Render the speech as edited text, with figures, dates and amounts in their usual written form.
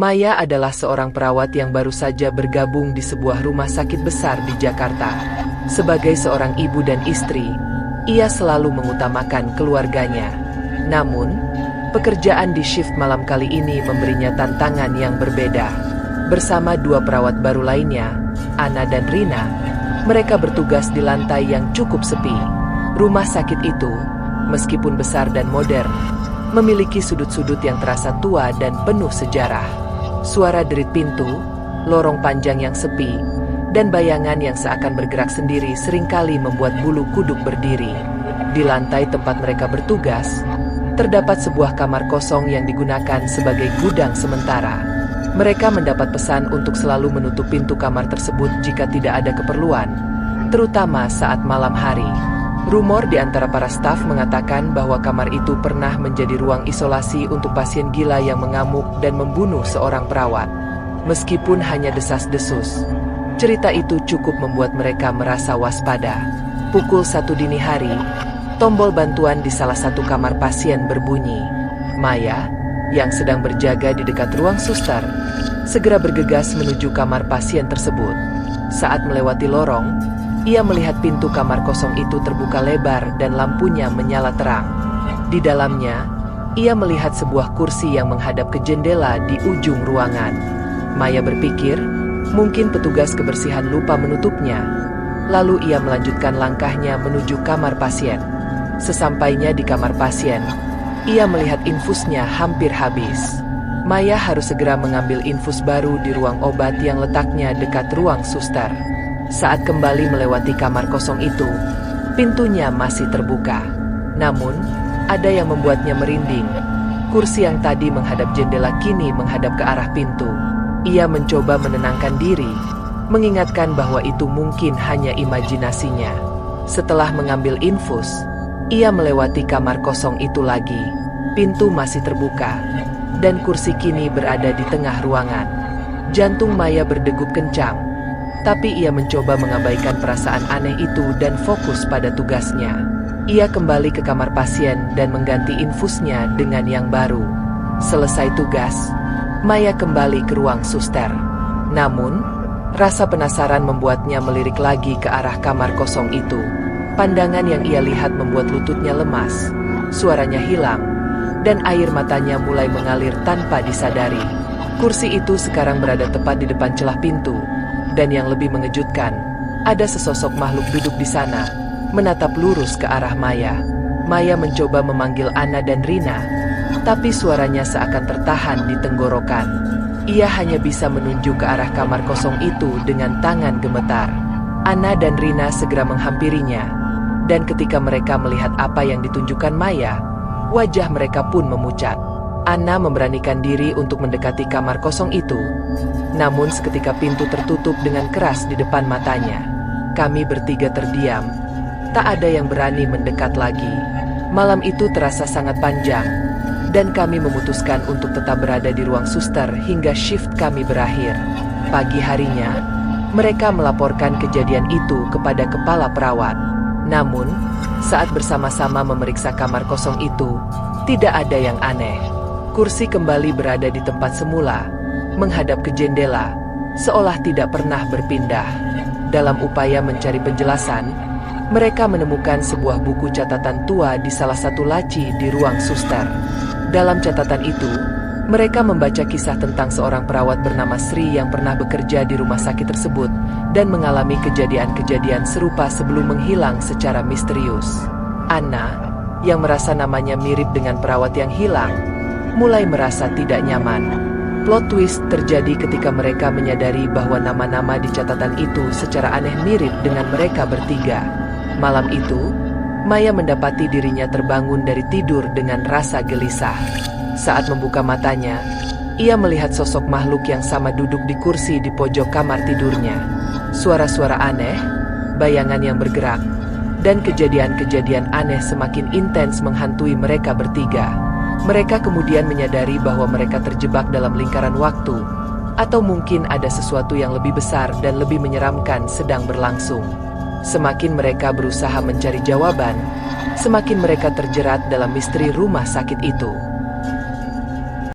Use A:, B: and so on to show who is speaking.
A: Maya adalah seorang perawat yang baru saja bergabung di sebuah rumah sakit besar di Jakarta. Sebagai seorang ibu dan istri, ia selalu mengutamakan keluarganya. Namun, pekerjaan di shift malam kali ini memberinya tantangan yang berbeda. Bersama dua perawat baru lainnya, Anna dan Rina, mereka bertugas di lantai yang cukup sepi. Rumah sakit itu, meskipun besar dan modern, memiliki sudut-sudut yang terasa tua dan penuh sejarah. Suara derit pintu, lorong panjang yang sepi, dan bayangan yang seakan bergerak sendiri seringkali membuat bulu kuduk berdiri. Di lantai tempat mereka bertugas, terdapat sebuah kamar kosong yang digunakan sebagai gudang sementara. Mereka mendapat pesan untuk selalu menutup pintu kamar tersebut jika tidak ada keperluan, terutama saat malam hari. Rumor di antara para staf mengatakan bahwa kamar itu pernah menjadi ruang isolasi untuk pasien gila yang mengamuk dan membunuh seorang perawat. Meskipun hanya desas-desus, cerita itu cukup membuat mereka merasa waspada. Pukul 1 dini hari, tombol bantuan di salah satu kamar pasien berbunyi. Maya, yang sedang berjaga di dekat ruang suster, segera bergegas menuju kamar pasien tersebut. Saat melewati lorong, ia melihat pintu kamar kosong itu terbuka lebar dan lampunya menyala terang. Di dalamnya, ia melihat sebuah kursi yang menghadap ke jendela di ujung ruangan. Maya berpikir, mungkin petugas kebersihan lupa menutupnya. Lalu ia melanjutkan langkahnya menuju kamar pasien. Sesampainya di kamar pasien, ia melihat infusnya hampir habis. Maya harus segera mengambil infus baru di ruang obat yang letaknya dekat ruang suster. Saat kembali melewati kamar kosong itu, pintunya masih terbuka. Namun, ada yang membuatnya merinding. Kursi yang tadi menghadap jendela kini menghadap ke arah pintu. Ia mencoba menenangkan diri, mengingatkan bahwa itu mungkin hanya imajinasinya. Setelah mengambil infus, ia melewati kamar kosong itu lagi. Pintu masih terbuka, dan kursi kini berada di tengah ruangan. Jantung Maya berdegup kencang. Tapi ia mencoba mengabaikan perasaan aneh itu dan fokus pada tugasnya. Ia kembali ke kamar pasien dan mengganti infusnya dengan yang baru. Selesai tugas, Maya kembali ke ruang suster. Namun, rasa penasaran membuatnya melirik lagi ke arah kamar kosong itu. Pandangan yang ia lihat membuat lututnya lemas, suaranya hilang, dan air matanya mulai mengalir tanpa disadari. Kursi itu sekarang berada tepat di depan celah pintu. Dan yang lebih mengejutkan, ada sesosok makhluk duduk di sana, menatap lurus ke arah Maya. Maya mencoba memanggil Anna dan Rina, tapi suaranya seakan tertahan di tenggorokan. Ia hanya bisa menunjuk ke arah kamar kosong itu dengan tangan gemetar. Anna dan Rina segera menghampirinya, dan ketika mereka melihat apa yang ditunjukkan Maya, wajah mereka pun memucat. Anna memberanikan diri untuk mendekati kamar kosong itu. Namun seketika pintu tertutup dengan keras di depan matanya. Kami bertiga terdiam. Tak ada yang berani mendekat lagi. Malam itu terasa sangat panjang, dan kami memutuskan untuk tetap berada di ruang suster hingga shift kami berakhir. Pagi harinya, mereka melaporkan kejadian itu kepada kepala perawat. Namun, saat bersama-sama memeriksa kamar kosong itu, tidak ada yang aneh. Kursi kembali berada di tempat semula, menghadap ke jendela, seolah tidak pernah berpindah. Dalam upaya mencari penjelasan, mereka menemukan sebuah buku catatan tua di salah satu laci di ruang suster. Dalam catatan itu, mereka membaca kisah tentang seorang perawat bernama Sri yang pernah bekerja di rumah sakit tersebut dan mengalami kejadian-kejadian serupa sebelum menghilang secara misterius. Anna, yang merasa namanya mirip dengan perawat yang hilang, mulai merasa tidak nyaman. Plot twist terjadi ketika mereka menyadari bahwa nama-nama di catatan itu secara aneh mirip dengan mereka bertiga. Malam itu, Maya mendapati dirinya terbangun dari tidur dengan rasa gelisah. Saat membuka matanya, ia melihat sosok makhluk yang sama duduk di kursi di pojok kamar tidurnya. Suara-suara aneh, bayangan yang bergerak, dan kejadian-kejadian aneh semakin intens menghantui mereka bertiga. Mereka kemudian menyadari bahwa mereka terjebak dalam lingkaran waktu, atau mungkin ada sesuatu yang lebih besar dan lebih menyeramkan sedang berlangsung. Semakin mereka berusaha mencari jawaban, semakin mereka terjerat dalam misteri rumah sakit itu.